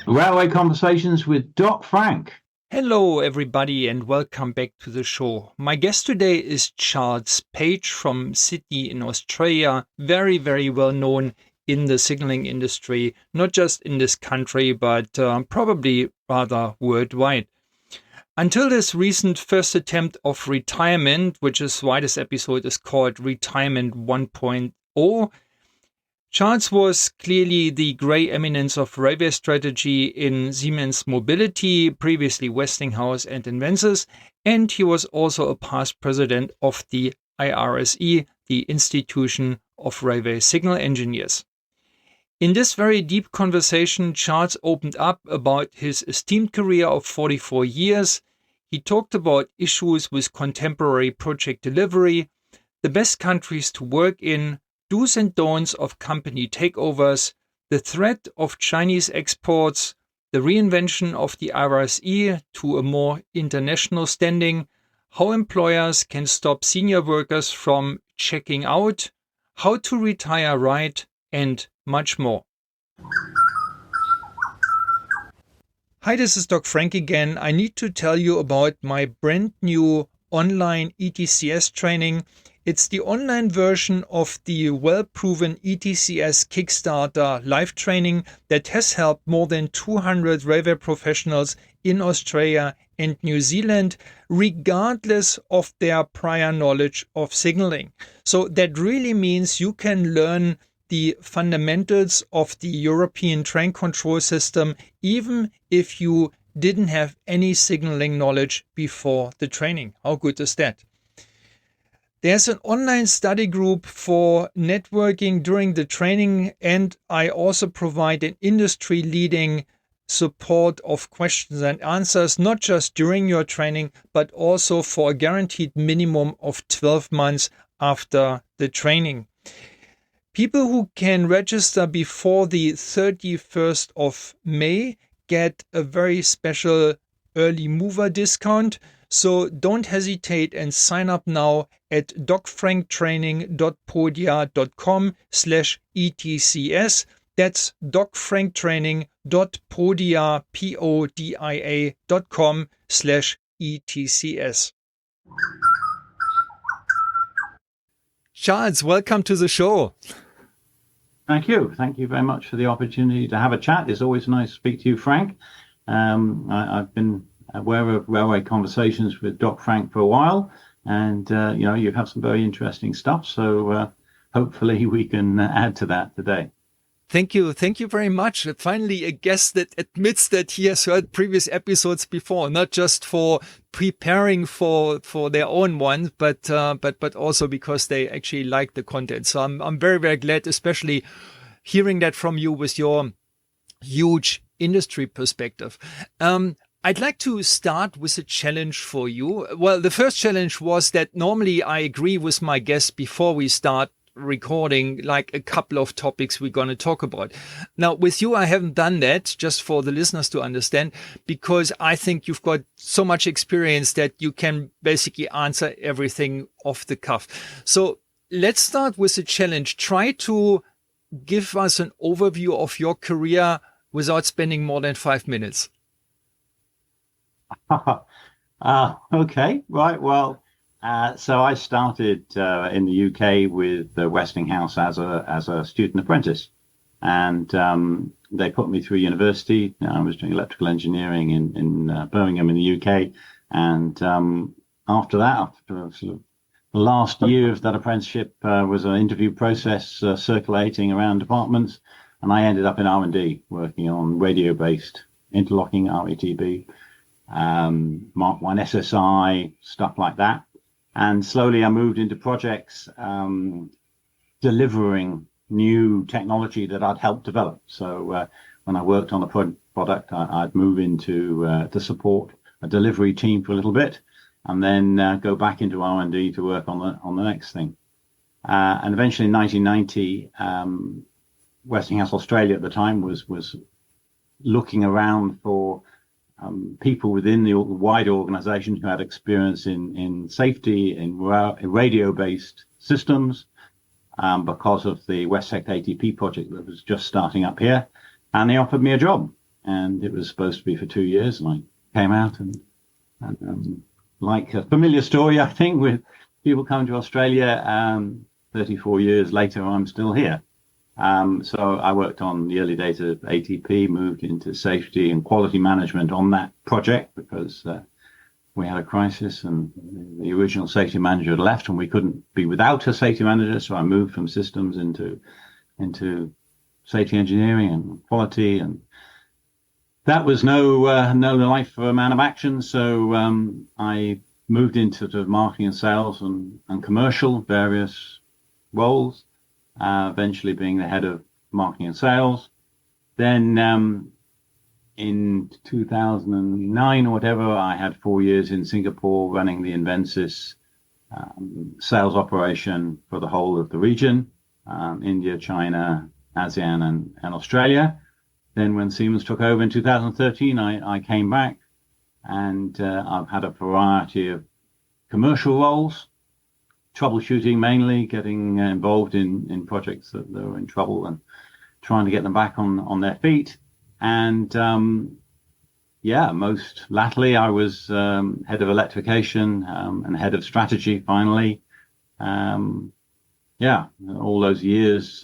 Railway Conversations with Doc Frank. Hello, everybody, and welcome back to the show. My guest today is Charles Page from Sydney in Australia, very, very well known in the signaling industry, not just in this country, but probably rather worldwide. Until this recent first attempt of retirement, which is why this episode is called Retirement 1.0, Charles was clearly the grey eminence of railway strategy in Siemens Mobility, previously Westinghouse and Invensys, and he was also a past president of the IRSE, the Institution of Railway Signal Engineers. In this very deep conversation, Charles opened up about his esteemed career of 44 years. He talked about issues with contemporary project delivery, the best countries to work in, do's and don'ts of company takeovers, the threat of Chinese exports, the reinvention of the IRSE to a more international standing, how employers can stop senior workers from checking out, how to retire right, and much more. Hi, this is Doc Frank again. I need to tell you about my brand new online ETCS training. It's the online version of the well-proven ETCS Kickstarter live training that has helped more than 200 railway professionals in Australia and New Zealand, regardless of their prior knowledge of signaling. So that really means you can learn the fundamentals of the European train control system, even if you didn't have any signaling knowledge before the training. How good is that? There's an online study group for networking during the training, and I also provide an industry-leading support of questions and answers, not just during your training, but also for a guaranteed minimum of 12 months after the training. People who can register before the 31st of May get a very special early mover discount. So don't hesitate and sign up now at docfranktraining.podia.com/ETCS. That's docfranktraining.podia.com/ETCS. Charles, welcome to the show. Thank you. Thank you very much for the opportunity to have a chat. It's always nice to speak to you, Frank. I've been aware of Railway Conversations with Doc Frank for a while, and you have some very interesting stuff. So hopefully we can add to that today. Thank you very much. Finally, a guest that admits that he has heard previous episodes before, not just for preparing for their own ones, but also because they actually like the content. So I'm very, very glad, especially hearing that from you with your huge industry perspective. I'd like to start with a challenge for you. Well, the first challenge was that normally I agree with my guests before we start recording like a couple of topics we're going to talk about. Now with you, I haven't done that, just for the listeners to understand, because I think you've got so much experience that you can basically answer everything off the cuff. So let's start with a challenge. Try to give us an overview of your career without spending more than 5 minutes. Okay, right. Well, so I started in the UK with Westinghouse as a student apprentice, and they put me through university. I was doing electrical engineering in Birmingham in the UK, and after that, after sort of the last year of that apprenticeship was an interview process circulating around departments, and I ended up in R&D working on radio-based interlocking RETB, Mark 1 SSI, stuff like that. And slowly I moved into projects delivering new technology that I'd helped develop. So when I worked on a product, I'd move into to support a delivery team for a little bit, and then go back into R&D to work on the next thing. And eventually in 1990, Westinghouse Australia at the time was looking around for people within the wider organization who had experience in safety, in radio-based systems, because of the West Sect ATP project that was just starting up here. And they offered me a job. and it was supposed to be for 2 years, and I came out and like a familiar story, I think, with people coming to Australia. 34 years later, I'm still here. So I worked on the early days of ATP, moved into safety and quality management on that project because we had a crisis and the original safety manager had left and we couldn't be without a safety manager. So I moved from systems into safety engineering and quality, and that was no life for a man of action. So I moved into sort of marketing and sales and commercial, various roles, eventually being the head of marketing and sales. Then in 2009 or whatever, I had 4 years in Singapore running the Invensis sales operation for the whole of the region, India, China, ASEAN, and Australia. Then when Siemens took over in 2013, I came back, and I've had a variety of commercial roles, troubleshooting mainly, getting involved in projects that were in trouble and trying to get them back on their feet. And most latterly, I was head of electrification and head of strategy finally. All those years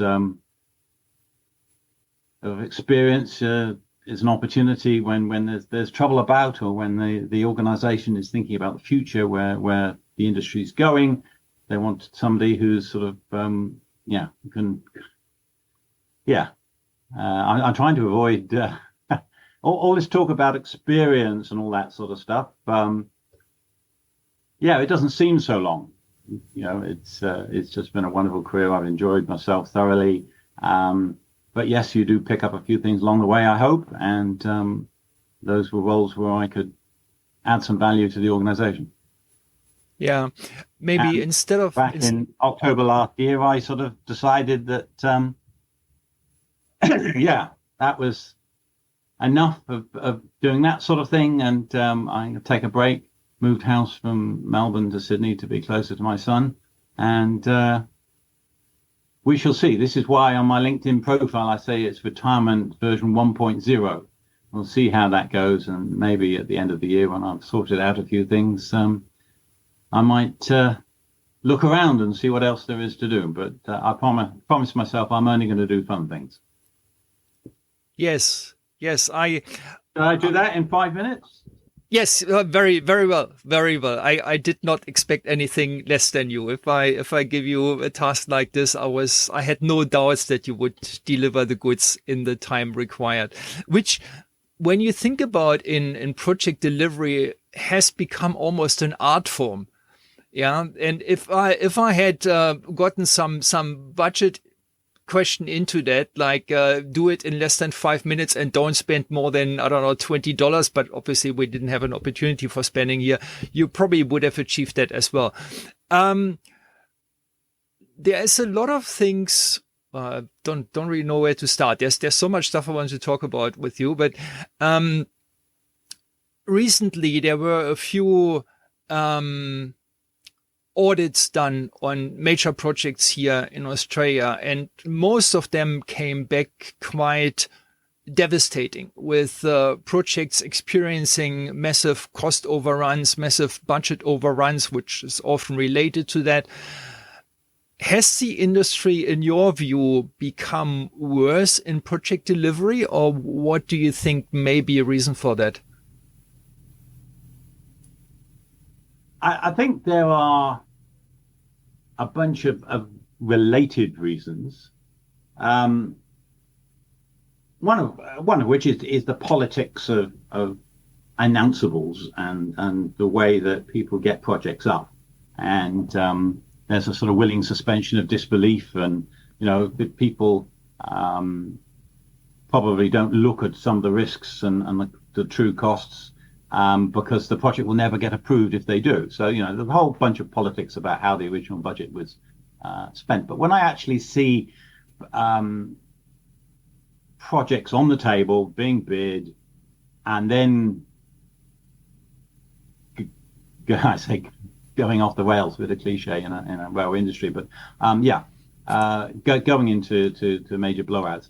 of experience is an opportunity when there's trouble about, or when the organization is thinking about the future, where the industry is going. They want somebody who's sort of I'm trying to avoid all this talk about experience and all that sort of stuff. It doesn't seem so long. It's just been a wonderful career. I've enjoyed myself thoroughly. But yes, you do pick up a few things along the way, I hope. And those were roles where I could add some value to the organization. Yeah, maybe And instead of back in October last year, I sort of decided that, that was enough of doing that sort of thing. And I take a break, moved house from Melbourne to Sydney to be closer to my son. And we shall see. This is why on my LinkedIn profile, I say it's retirement version 1.0. We'll see how that goes. And maybe at the end of the year, when I've sorted out a few things, I might look around and see what else there is to do. But I promise myself I'm only going to do fun things. Yes. Did I do that in 5 minutes? Yes, very, very well, very well. I did not expect anything less than you. If I give you a task like this, I had no doubts that you would deliver the goods in the time required, which, when you think about in project delivery, has become almost an art form. Yeah, and if I had gotten some budget question into that, like do it in less than 5 minutes and don't spend more than, I don't know, $20, but obviously we didn't have an opportunity for spending here, you probably would have achieved that as well. There is a lot of things, don't really know where to start. There's so much stuff I want to talk about with you, but recently there were a few audits done on major projects here in Australia, and most of them came back quite devastating, with projects experiencing massive cost overruns, massive budget overruns, which is often related to that. Has the industry, in your view, become worse in project delivery, or what do you think may be a reason for that? I think there are a bunch of related reasons. One of which is the politics of announceables and the way that people get projects up. And there's a sort of willing suspension of disbelief, and people probably don't look at some of the risks and the true costs. Because the project will never get approved if they do. So, there's a whole bunch of politics about how the original budget was spent. But when I actually see projects on the table being bid, and then I say going off the rails with a cliche in a railway industry, but going into major blowouts.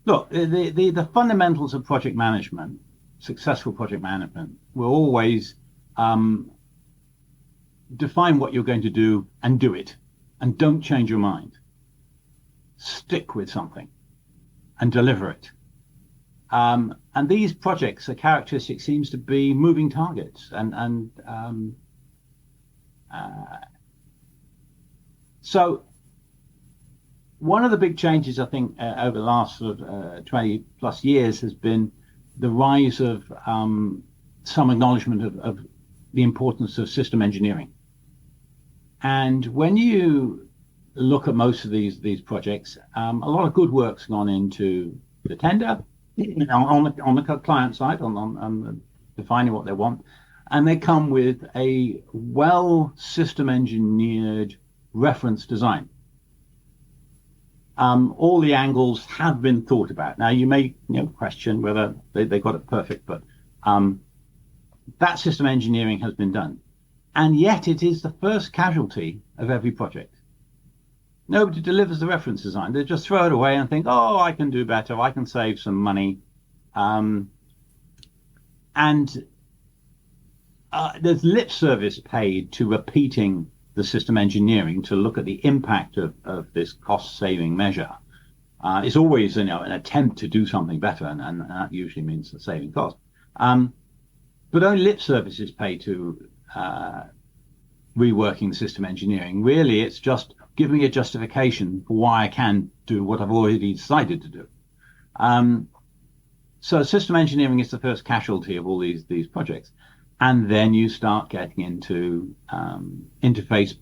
Look, the fundamentals of project management, successful project management, will always um, define what you're going to do and do it, and don't change your mind. Stick with something and deliver it. And these projects, the characteristic seems to be moving targets, so one of the big changes, I think, over the last sort of 20 plus years has been the rise of some acknowledgement of the importance of system engineering. And when you look at most of these projects, a lot of good work's gone into the tender on the client side, on defining what they want, and they come with a well system engineered reference design. All the angles have been thought about. Now you may question whether they got it perfect, but that system engineering has been done. And yet it is the first casualty of every project. Nobody delivers the reference design. They just throw it away and think, oh, I can do better. I can save some money. And there's lip service paid to repeating the system engineering to look at the impact of this cost-saving measure. It's always an attempt to do something better, and that usually means the saving cost. But only lip service is paid to reworking system engineering. Really, it's just giving me a justification for why I can do what I've already decided to do. So system engineering is the first casualty of all these projects. And then you start getting into interface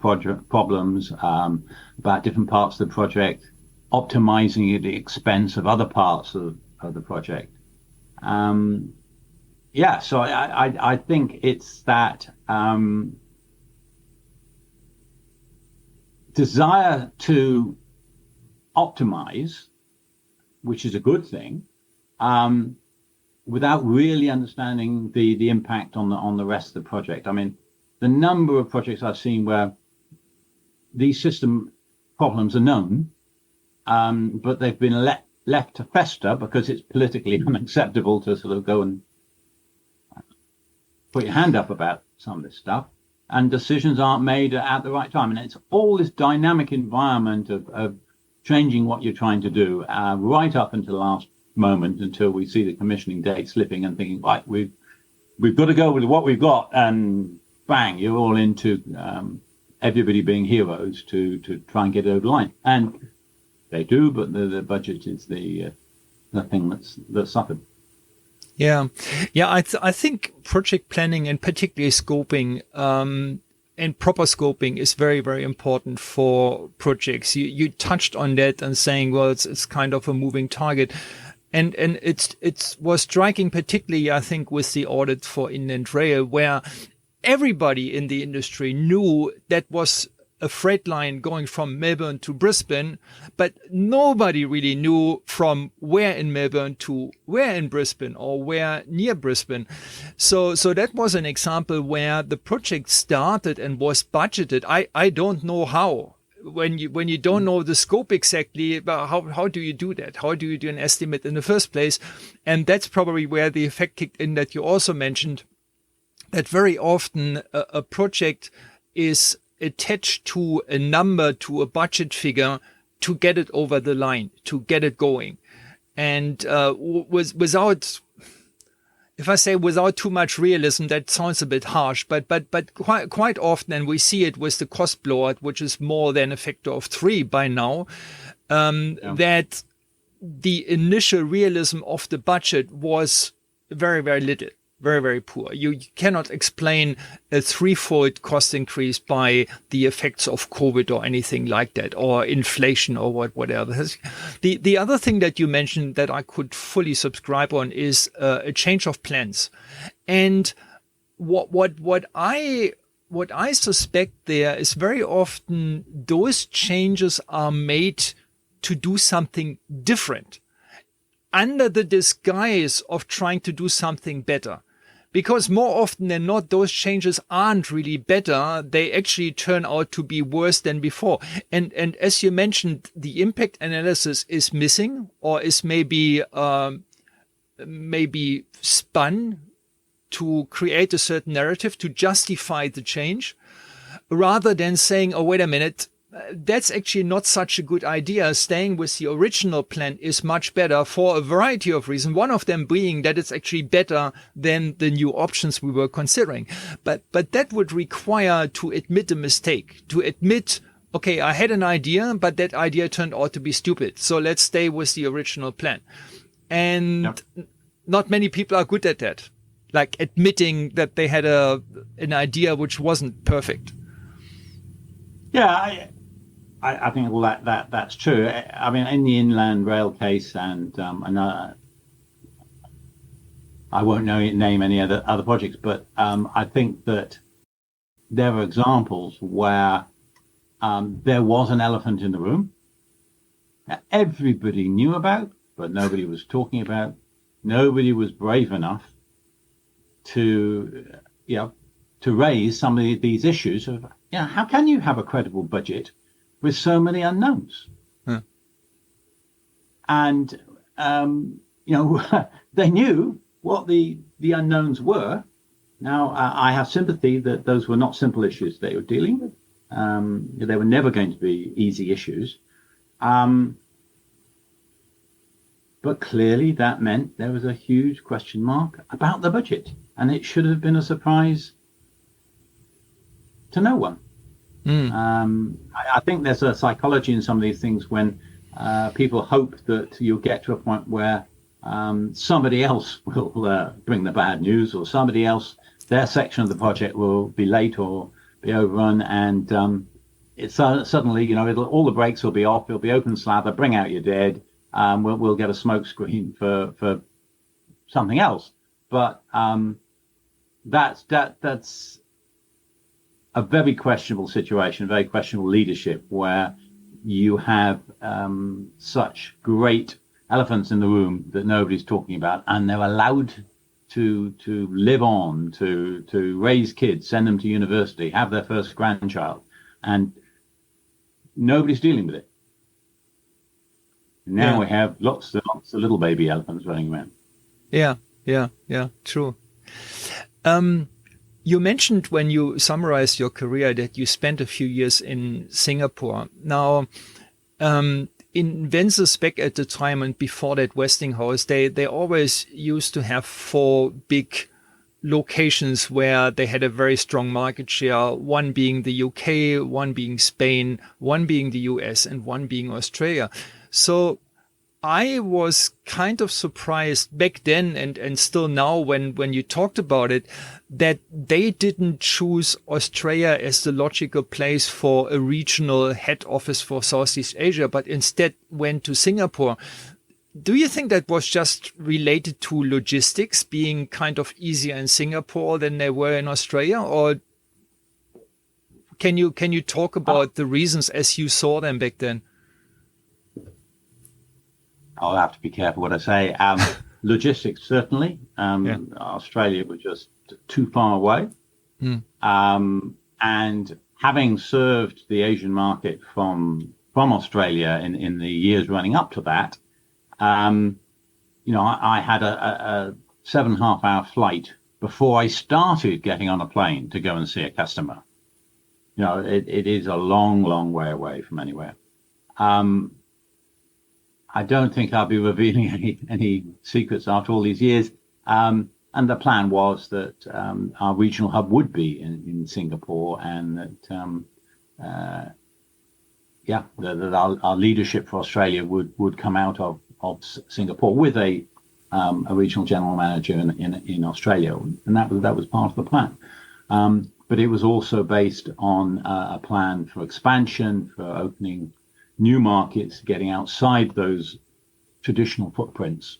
problems about different parts of the project, optimizing at the expense of other parts of the project. So I think it's that desire to optimize, which is a good thing, without really understanding the impact on the rest of the project. I mean, the number of projects I've seen where these system problems are known, but they've been left to fester because it's politically unacceptable to sort of go and put your hand up about some of this stuff, and decisions aren't made at the right time. And it's all this dynamic environment of changing what you're trying to do right up until the last moment, until we see the commissioning date slipping and thinking, right, we've got to go with what we've got, and bang, you're all into everybody being heroes to try and get it over the line. And they do, but the budget is the thing that's suffered. Yeah. I think project planning and particularly scoping and proper scoping is very, very important for projects. You touched on that and saying, well, it's kind of a moving target. And it was striking, particularly, I think, with the audit for Inland Rail, where everybody in the industry knew that was a freight line going from Melbourne to Brisbane, but nobody really knew from where in Melbourne to where in Brisbane or where near Brisbane. So that was an example where the project started and was budgeted. I don't know how. When you don't know the scope exactly, how do you do that? How do you do an estimate in the first place? And that's probably where the effect kicked in that you also mentioned, that very often a project is attached to a number, to a budget figure, to get it over the line, to get it going. And without, if I say without too much realism, that sounds a bit harsh, but quite often, and we see it with the cost blowout, which is more than a factor of 3 by now, that the initial realism of the budget was very, very little. Very, very poor. You cannot explain a 3-fold cost increase by the effects of COVID or anything like that, or inflation or whatever. The other thing that you mentioned that I could fully subscribe on is a change of plans. And what I suspect there is very often those changes are made to do something different under the disguise of trying to do something better. Because more often than not, those changes aren't really better. They actually turn out to be worse than before. And as you mentioned, the impact analysis is missing, or is maybe spun to create a certain narrative to justify the change, rather than saying, oh, wait a minute, that's actually not such a good idea. Staying with the original plan is much better for a variety of reasons. One of them being that it's actually better than the new options we were considering. But that would require to admit a mistake, to admit, okay, I had an idea, but that idea turned out to be stupid. So let's stay with the original plan. And not many people are good at that, like admitting that they had an idea which wasn't perfect. Yeah, I think all that's true. I mean, in the inland rail case, and I won't name any other projects, but I think that there are examples where there was an elephant in the room that everybody knew about, but nobody was talking about. Nobody was brave enough to raise some of these issues of, how can you have a credible budget with so many unknowns? And, they knew what the unknowns were. Now, I have sympathy that those were not simple issues they were dealing with. They were never going to be easy issues. But clearly that meant there was a huge question mark about the budget. And it should have been a surprise to no one. I think there's a psychology in some of these things when people hope that you'll get to a point where somebody else will bring the bad news, or somebody else, their section of the project will be late or be overrun, and it's suddenly, all the brakes will be off, it'll be open slather, bring out your dead, we'll get a smoke screen for something else. But that's a very questionable situation, very questionable leadership, where you have such great elephants in the room that nobody's talking about, and they're allowed to live on, to raise kids, send them to university, have their first grandchild, and nobody's dealing with it. Now we have lots and lots of little baby elephants running around. Yeah, true. You mentioned when you summarized your career that you spent a few years in Singapore. Now, in Wenzel's back at the time and before that Westinghouse, they always used to have 4 big locations where they had a very strong market share, one being the UK, one being Spain, one being the US, and one being Australia. So I was kind of surprised back then and still now when you talked about it, that they didn't choose Australia as the logical place for a regional head office for Southeast Asia, but instead went to Singapore. Do you think that was just related to logistics being kind of easier in Singapore than they were in Australia? Or can you talk about the reasons as you saw them back then? I'll have to be careful what I say. Logistics, certainly. Australia was just too far away. And having served the Asian market from Australia in the years running up to that, I had a 7.5-hour flight before I started getting on a plane to go and see a customer. It is a long, long way away from anywhere. I don't think I'll be revealing any secrets after all these years. And the plan was that our regional hub would be in Singapore, and that our leadership for Australia would come out of Singapore with a regional general manager in Australia, and that was part of the plan. But it was also based on a plan for expansion, for opening new markets, getting outside those traditional footprints.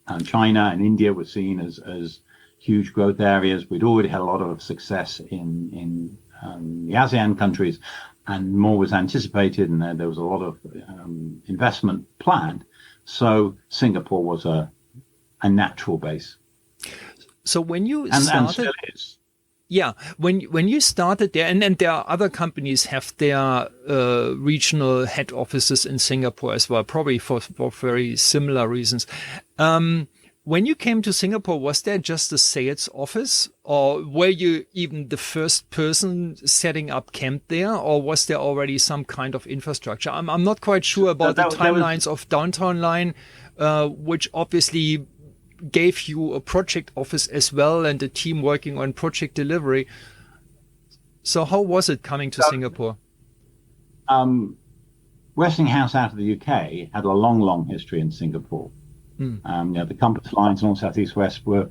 And China and India were seen as huge growth areas. We'd already had a lot of success in the ASEAN countries, and more was anticipated, and there was a lot of investment planned. So Singapore was a natural base. So when you and started, still is. yeah, when you started there, and there are other companies have their regional head offices in Singapore as well, probably for very similar reasons. When you came to Singapore, was there just a sales office, or were you even the first person setting up camp there, or was there already some kind of infrastructure? I'm not quite sure about the timelines of Downtown Line, which obviously gave you a project office as well and a team working on project delivery. So how was it coming to Singapore? Um, Westinghouse out of the UK had a long, long history in Singapore. The compass lines North, South, East, West were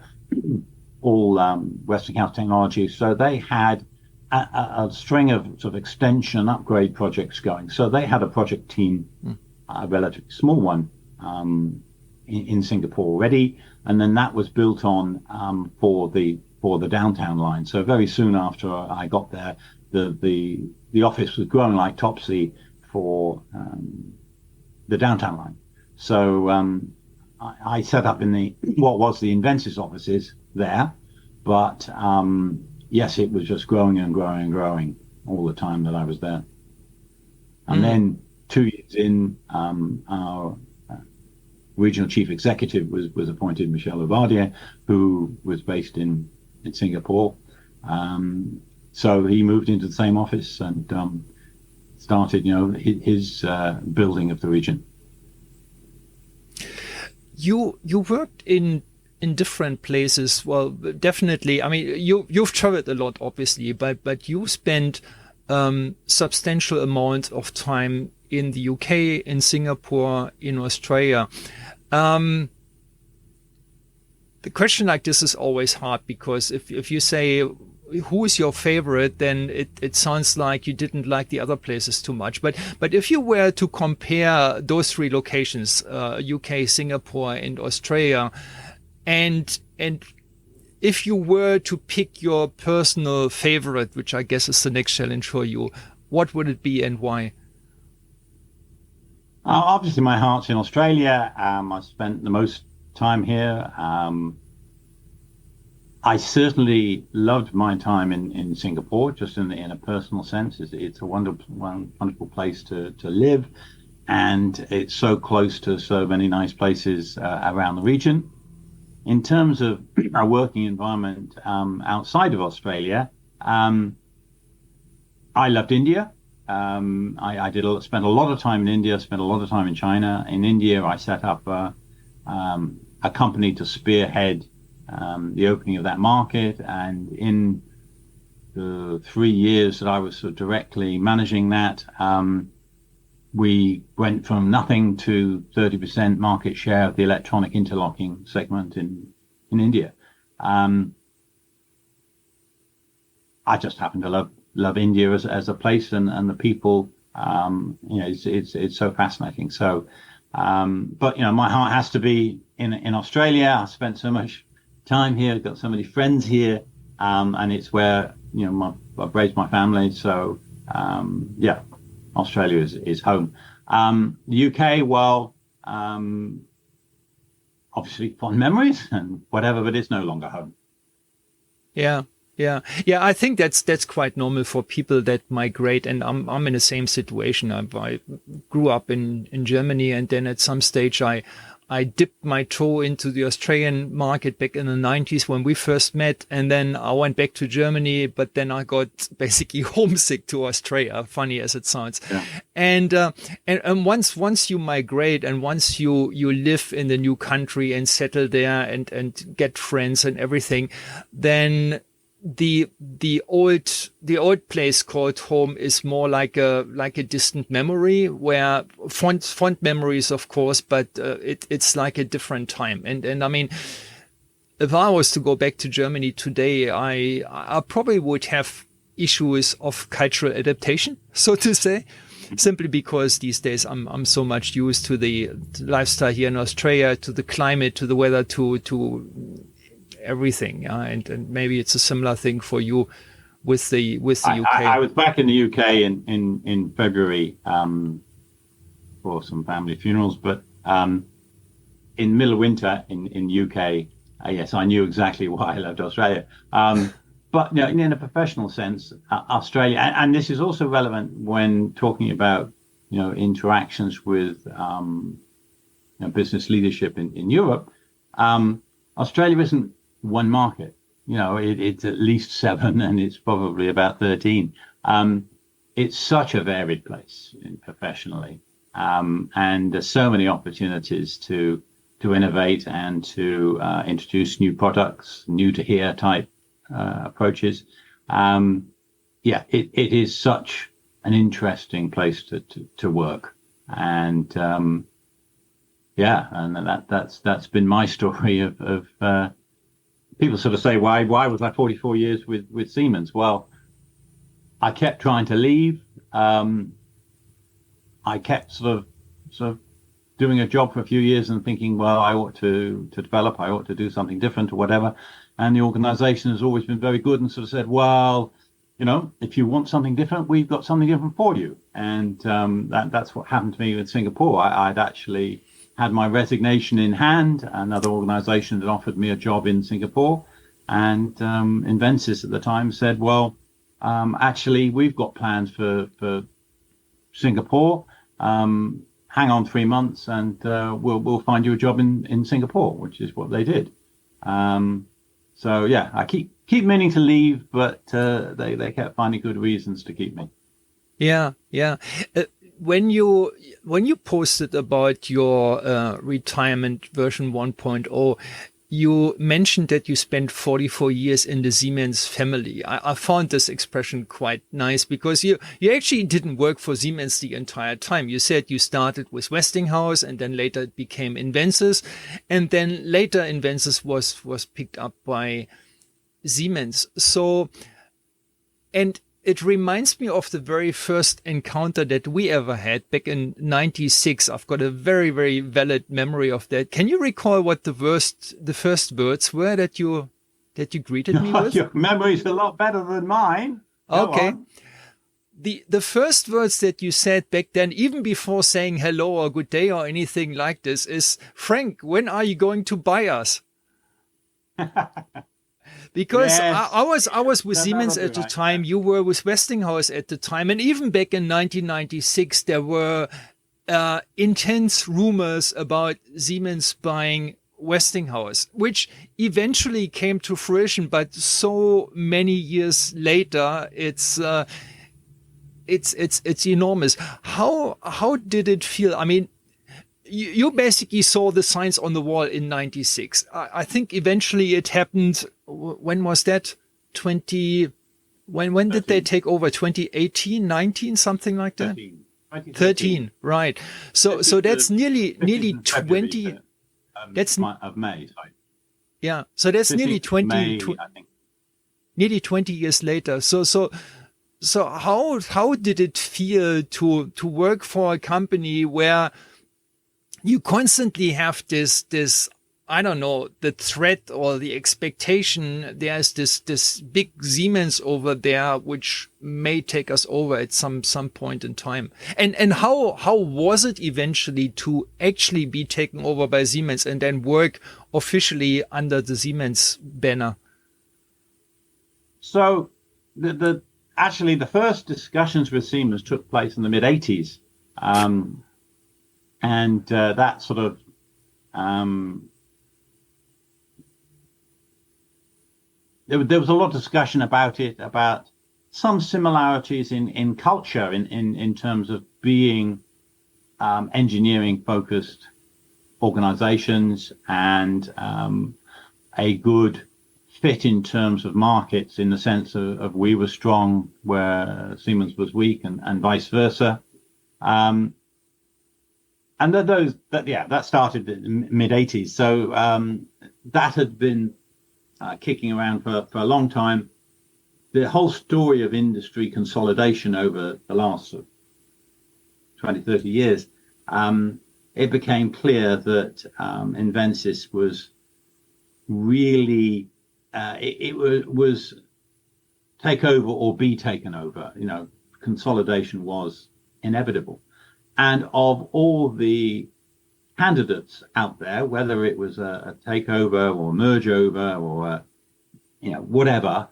all Westinghouse technology. So they had a string of sort of extension upgrade projects going. So they had a project team, a relatively small one, in Singapore already, and then that was built on for the downtown line. So very soon after I got there, the office was growing like topsy for the downtown line. So I set up in what was the Invensys offices there, but yes, it was just growing and growing and growing all the time that I was there. And then 2 years in, our regional chief executive was appointed, Michel Ovardier, who was based in Singapore. So he moved into the same office and started, his building of the region. You worked in different places. Well, definitely. I mean, you've traveled a lot, obviously, but you spent substantial amount of time in the UK, in Singapore, in Australia. The question like this is always hard, because if you say who is your favorite, then it sounds like you didn't like the other places too much. But if you were to compare those three locations, UK, Singapore, and Australia, and if you were to pick your personal favorite, which I guess is the next challenge for you, what would it be and why? Obviously, my heart's in Australia. I spent the most time here. I certainly loved my time in Singapore, just in a personal sense. It's a wonderful place to live, and it's so close to so many nice places around the region. In terms of our working environment outside of Australia, I loved India. I spent a lot of time in India, spent a lot of time in China. In India, I set up a company to spearhead the opening of that market. And in the 3 years that I was sort of directly managing that, we went from nothing to 30% market share of the electronic interlocking segment in India. I just happen to love India as a place, and the people. It's so fascinating. So, but my heart has to be in Australia. I spent so much time here, got so many friends here, and it's where I've raised my family. So, Australia is home. The UK, well, obviously fond memories and whatever, but it's no longer home. Yeah. I think that's quite normal for people that migrate, and I'm in the same situation. I grew up in Germany, and then at some stage I dipped my toe into the Australian market back in the 90s when we first met, and then I went back to Germany, but then I got basically homesick to Australia, funny as it sounds. Yeah. And once you migrate, and once you live in the new country and settle there and get friends and everything, then the old place called home is more like a distant memory, where fond memories, of course, but it's like a different time. And I mean, if I was to go back to Germany today, I probably would have issues of cultural adaptation, so to say, simply because these days I'm so much used to the lifestyle here in Australia, to the climate, to the weather, to everything, and maybe it's a similar thing for you with the UK. I was back in the UK in February for some family funerals, but in middle of winter in UK, Yes, I knew exactly why I left Australia. But you know, in a professional sense, Australia, and this is also relevant when talking about interactions with business leadership in Europe. Australia isn't one market. It's at least seven, and it's probably about 13. It's such a varied place professionally, and there's so many opportunities to innovate and to introduce new products, new to here type approaches. It is such an interesting place to work, and that's been my story of people sort of say, why was I 44 years with Siemens? Well, I kept trying to leave. I kept sort of doing a job for a few years and thinking, well, I ought to develop, I ought to do something different or whatever. And the organization has always been very good and sort of said, well, if you want something different, we've got something different for you. And that's what happened to me with Singapore. I'd actually had my resignation in hand. Another organization had offered me a job in Singapore. And Invensys at the time said, well, actually, we've got plans for Singapore. Hang on 3 months and we'll find you a job in Singapore, which is what they did. I keep meaning to leave, but they kept finding good reasons to keep me. Yeah. When you posted about your retirement version 1.0, you mentioned that you spent 44 years in the Siemens family. I found this expression quite nice because you actually didn't work for Siemens the entire time. You said you started with Westinghouse and then later it became Invensys, and then later Invensys was picked up by Siemens. So, and it reminds me of the very first encounter that we ever had back in 96. I've got a very, very valid memory of that. Can you recall what the first words were that you greeted me with? Your memory's a lot better than mine. Go okay. on. The first words that you said back then, even before saying hello or good day or anything like this, is, Frank, when are you going to buy us? Because yes, I was with Siemens at the time, you were with Westinghouse at the time, and even back in 1996, there were intense rumors about Siemens buying Westinghouse, which eventually came to fruition. But so many years later, it's enormous. How did it feel? I mean, you basically saw the signs on the wall in 96. I think eventually it happened. When was that? When did they take over? 2018, 19, something like that? 13, right. So that's nearly 20. That's of May. Sorry. Yeah. So that's nearly 20. May, I think. Nearly 20 years later. So how did it feel to work for a company where you constantly have this, I don't know, the threat or the expectation, there's this big Siemens over there, which may take us over at some point in time. And how was it eventually to actually be taken over by Siemens and then work officially under the Siemens banner? So actually the first discussions with Siemens took place in the mid-80s. And that sort of there was a lot of discussion about it, about some similarities in culture, in terms of being engineering focused organizations, and a good fit in terms of markets, in the sense of we were strong where Siemens was weak, and vice versa. And that started in the mid 80s. So that had been kicking around for a long time. The whole story of industry consolidation over the last 20, 30 years, it became clear that Invensys was really, it was take over or be taken over. Consolidation was inevitable. And of all the candidates out there, whether it was a takeover or a merge over or whatever.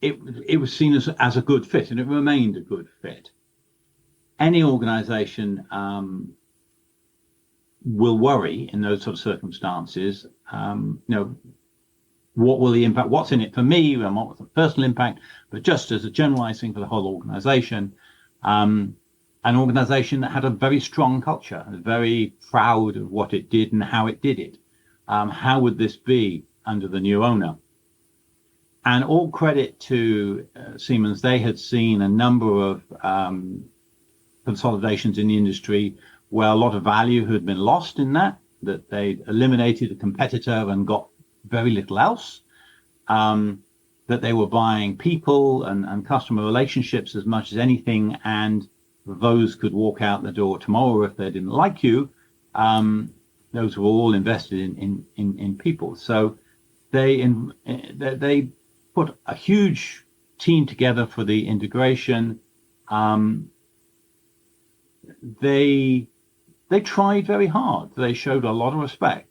It was seen as a good fit, and it remained a good fit. Any organization will worry in those sort of circumstances. What will the impact? What's in it for me, and what was the personal impact? But just as a generalized thing for the whole organization, an organization that had a very strong culture, very proud of what it did and how it did it. How would this be under the new owner? And all credit to Siemens. They had seen a number of consolidations in the industry where a lot of value had been lost in that they eliminated a competitor and got very little else, that they were buying people and customer relationships as much as anything, and those could walk out the door tomorrow if they didn't like you. Those were all invested in people. So they put a huge team together for the integration. They tried very hard. They showed a lot of respect.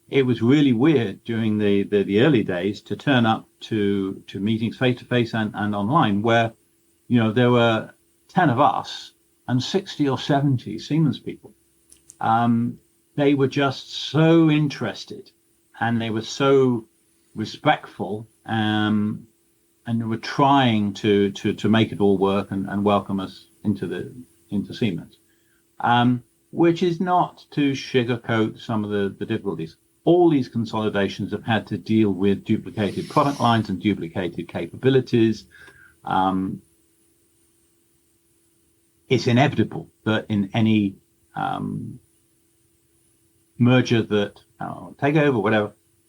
It was really weird during the early days to turn up to meetings face to face and online, where there were 10 of us and 60 or 70 Siemens people. They were just so interested, and they were so respectful, and they were trying to make it all work and welcome us into Siemens, which is not to sugarcoat some of the difficulties. All these consolidations have had to deal with duplicated product lines and duplicated capabilities. It's inevitable that in any merger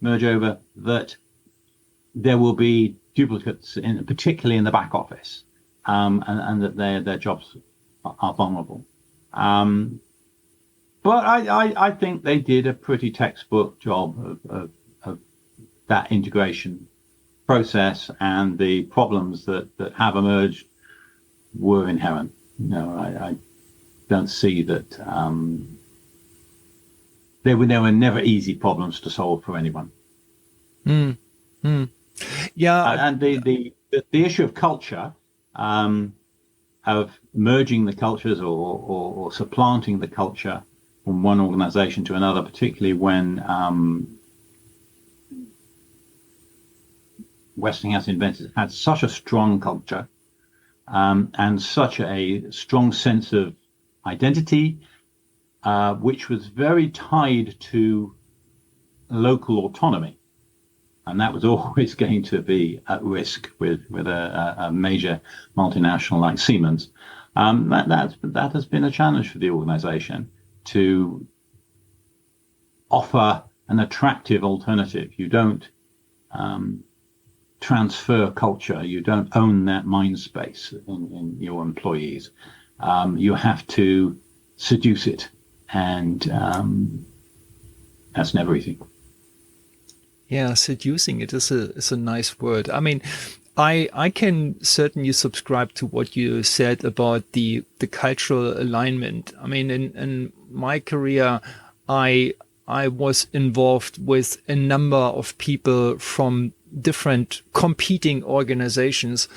merge over, that there will be duplicates, particularly in the back office, and that their jobs are vulnerable. But I think they did a pretty textbook job of that integration process, and the problems that have emerged were inherent. I don't see that there were never easy problems to solve for anyone. Yeah, and the issue of culture, of merging the cultures or supplanting the culture from one organization to another, particularly when Westinghouse Inventors had such a strong culture and such a strong sense of identity, which was very tied to local autonomy. And that was always going to be at risk with a major multinational like Siemens. That has been a challenge for the organization to offer an attractive alternative. You don't transfer culture. You don't own that mind space in your employees. You have to seduce it, and that's never easy. Yeah, seducing it is a nice word. I mean, I can certainly subscribe to what you said about the cultural alignment. I mean, in my career, I was involved with a number of people from different competing organizations,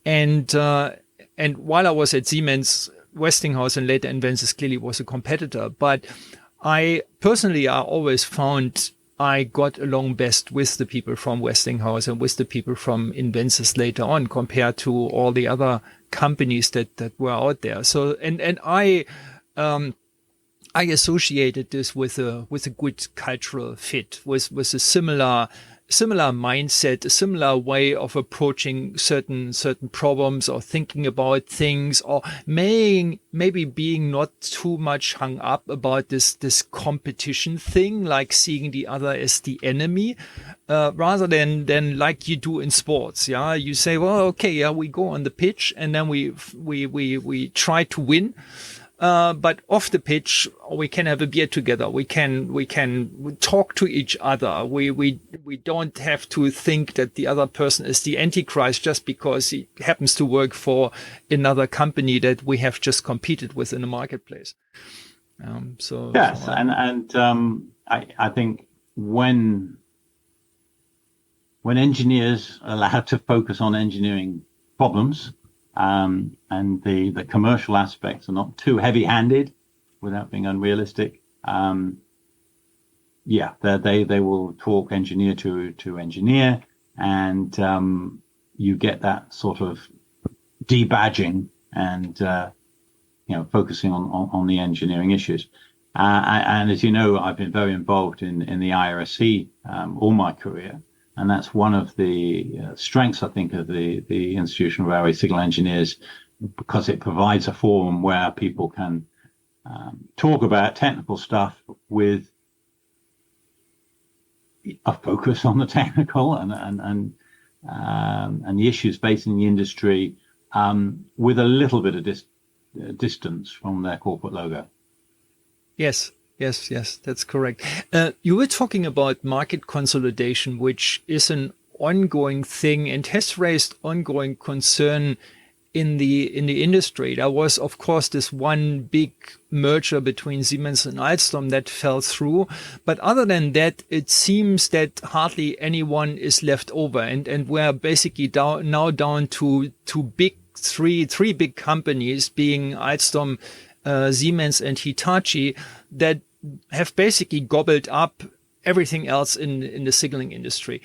and while I was at Siemens, Westinghouse and later Invensys clearly was a competitor. But I always found I got along best with the people from Westinghouse and with the people from Invensys later on, compared to all the other companies that were out there. So, and I associated this with a good cultural fit, with a similar mindset, a similar way of approaching certain problems or thinking about things, or maybe being not too much hung up about this competition thing, like seeing the other as the enemy, rather than like you do in sports. Yeah, you say, well, okay, yeah, we go on the pitch and then we try to win. but off the pitch, we can have a beer together. We can talk to each other. We don't have to think that the other person is the Antichrist just because he happens to work for another company that we have just competed with in the marketplace. Yes, I think when engineers are allowed to focus on engineering problems, and the commercial aspects are not too heavy-handed without being unrealistic, they will talk engineer to engineer, and you get that sort of debadging and focusing on the engineering issues. And as you know, I've been very involved in the IRSE all my career. And that's one of the strengths, I think, of the Institution of Railway Signal Engineers, because it provides a forum where people can talk about technical stuff with a focus on the technical and the issues facing the industry, with a little bit of distance from their corporate logo. Yes, that's correct. You were talking about market consolidation, which is an ongoing thing and has raised ongoing concern in the industry. There was, of course, this one big merger between Siemens and Alstom that fell through. But other than that, it seems that hardly anyone is left over. And we're basically down to three big companies, being Alstom, Siemens and Hitachi, that have basically gobbled up everything else in the signaling industry.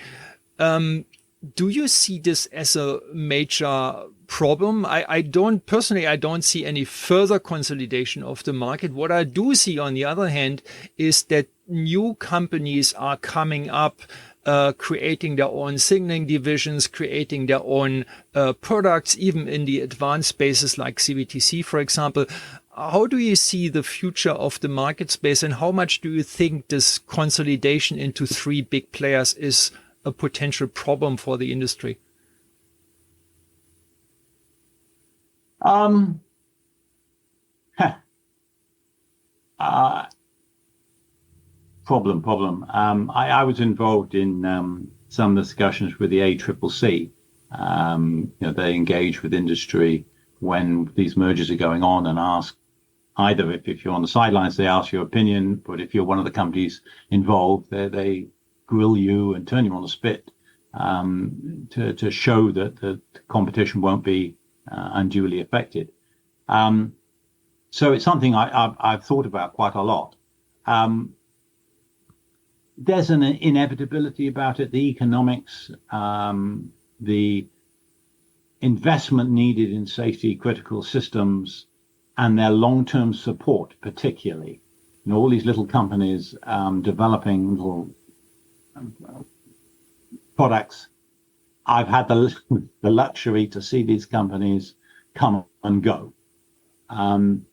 Do you see this as a major problem? I don't see any further consolidation of the market. What I do see, on the other hand, is that new companies are coming up, creating their own signaling divisions, creating their own products, even in the advanced spaces like CVTC, for example. How do you see the future of the market space, and how much do you think this consolidation into three big players is a potential problem for the industry? Problem. I was involved in some discussions with the ACCC. They engage with industry when these mergers are going on and ask, either if you're on the sidelines, they ask your opinion, but if you're one of the companies involved, they grill you and turn you on the spit to show that the competition won't be unduly affected. So it's something I've thought about quite a lot. There's an inevitability about it, the economics, the investment needed in safety critical systems, and their long-term support, particularly. All these little companies developing little products. I've had the luxury to see these companies come and go. And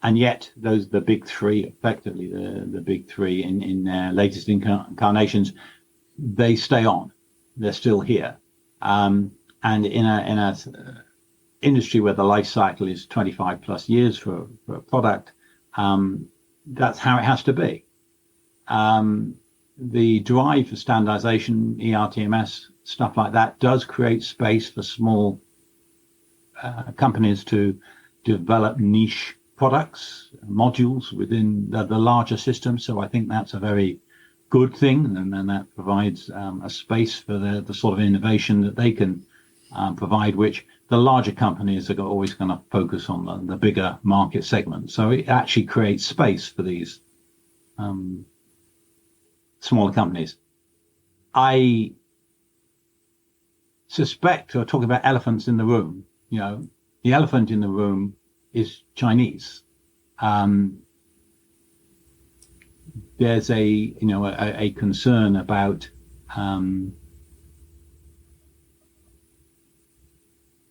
yet the big three, effectively the big three in their latest incarnations, they stay on. They're still here. And in a industry where the life cycle is 25 plus years for a product, that's how it has to be. The drive for standardization, ERTMS, stuff like that, does create space for small companies to develop niche products, modules within the larger system. So I think that's a very good thing, and that provides a space for the sort of innovation that they can provide, which the larger companies are always going to focus on the bigger market segment. So it actually creates space for these smaller companies. I suspect, or talking about elephants in the room, the elephant in the room is Chinese. There's a concern about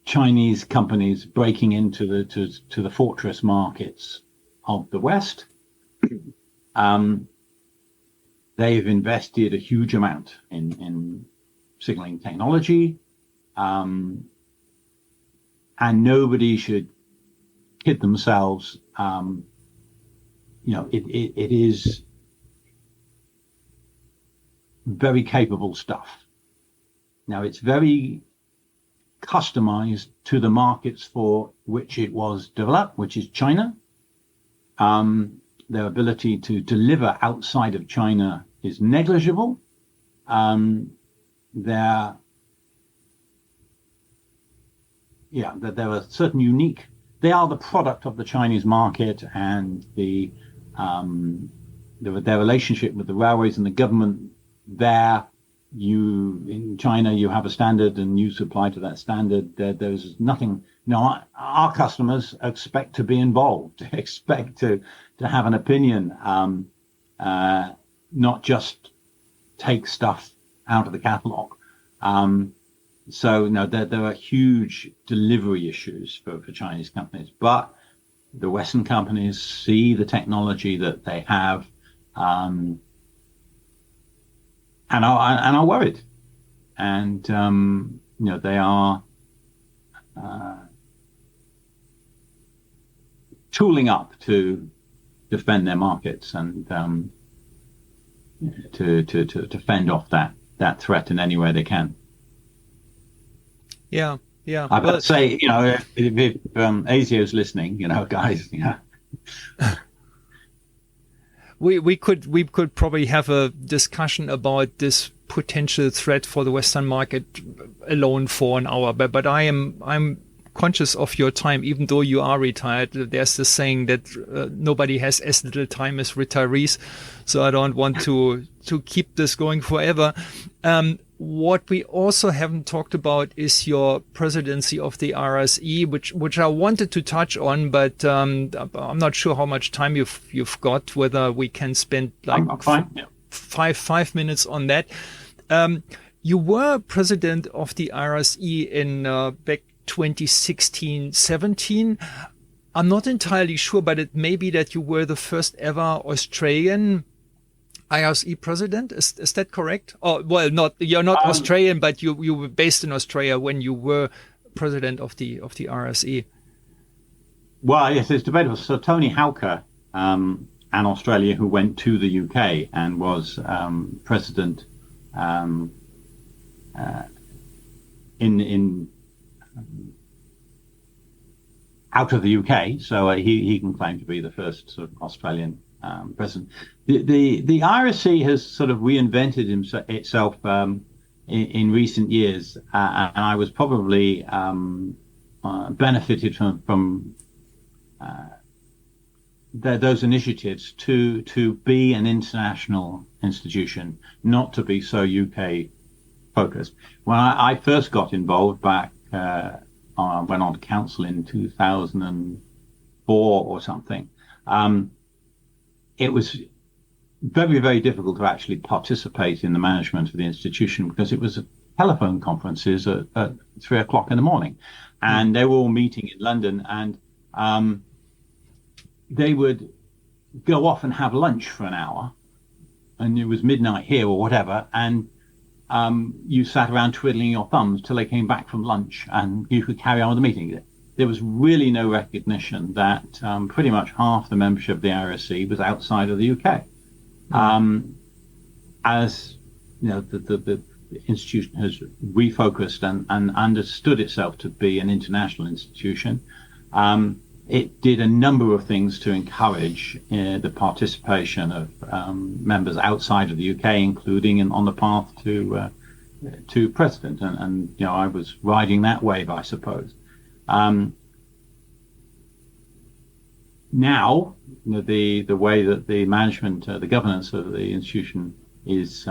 Chinese companies breaking into the fortress markets of the West. They've invested a huge amount in signaling technology, and nobody should kid themselves. It is very capable stuff. Now, it's very customized to the markets for which it was developed, which is China. Their ability to deliver outside of China is negligible. There are certain unique. They are the product of the Chinese market, and their relationship with the railways and the government. In China, you have a standard, and you supply to that standard. There's nothing. Our customers expect to be involved, expect to have an opinion, not just take stuff out of the catalog. There are huge delivery issues for Chinese companies, but the Western companies see the technology that they have, and are worried, and they are tooling up to defend their markets and to fend off that threat in any way they can. Yeah. I would say, if ASIO is listening, guys, we could probably have a discussion about this potential threat for the Western market alone for an hour. But I'm conscious of your time, even though you are retired. There's this saying that nobody has as little time as retirees, so I don't want to keep this going forever. What we also haven't talked about is your presidency of the IRSE, which I wanted to touch on, but I'm not sure how much time you've got. Whether we can spend like five minutes on that. You were president of the IRSE in back 2016-17. I'm not entirely sure, but it may be that you were the first ever Australian IRSE president. Is that correct? Oh, well, you're not Australian, but you were based in Australia when you were president of the IRSE. Well, yes, it's debatable. So Tony Hauker, an Australian who went to the UK and was president in out of the UK, so he can claim to be the first sort of Australian president. The IRSE has sort of reinvented itself in recent years, and I was probably benefited from those initiatives to be an international institution, not to be so UK focused. When I first got involved back, I went on to council in 2004 or something. It was very, very difficult to actually participate in the management of the institution because it was telephone conferences at 3 o'clock in the morning, and they were all meeting in London, and they would go off and have lunch for an hour, and it was midnight here or whatever, and you sat around twiddling your thumbs till they came back from lunch and you could carry on with the meeting. There was really no recognition that pretty much half the membership of the IRSE was outside of the UK. As you know, the institution has refocused and understood itself to be an international institution. It did a number of things to encourage the participation of members outside of the UK, including on the path to president. And you know, I was riding that wave, I suppose. Now, you know, the way that the management, the governance of the institution is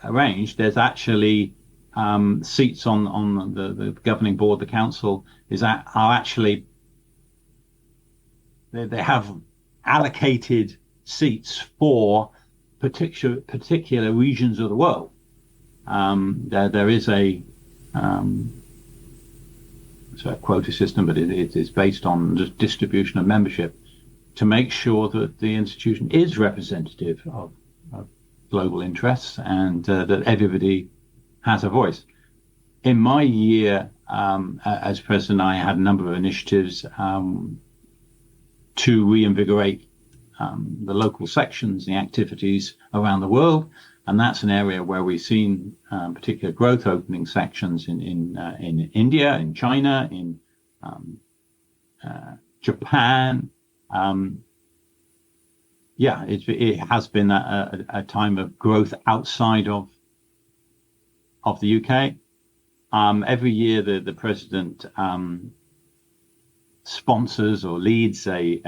arranged, there's actually seats on the governing board, the council are actually. They have allocated seats for particular regions of the world. There is a quota system, but it is based on just distribution of membership to make sure that the institution is representative of global interests and that everybody has a voice. In my year as president, I had a number of initiatives to reinvigorate the local sections, the activities around the world. And that's an area where we've seen particular growth, opening sections in India, in China, in Japan. It has been a time of growth outside of the UK. Every year, the president sponsors or leads a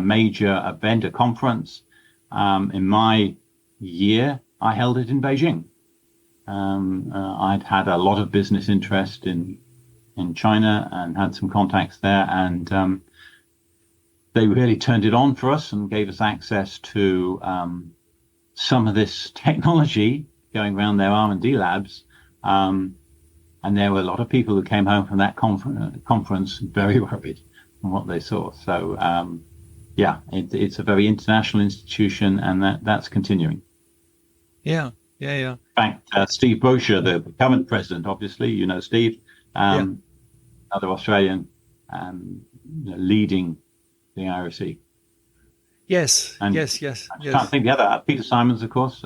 major event, a conference. In my year, I held it in Beijing. I'd had a lot of business interest in China and had some contacts there, and they really turned it on for us and gave us access to some of this technology going around their R&D labs. And there were a lot of people who came home from that conference very worried from what they saw. So, it's a very international institution, and that's continuing. Yeah. In fact, Steve Bosher, the current president, obviously, you know Steve, another Australian, leading the IRSE. Yes. And yes. I can't think the other. Peter Simons, of course.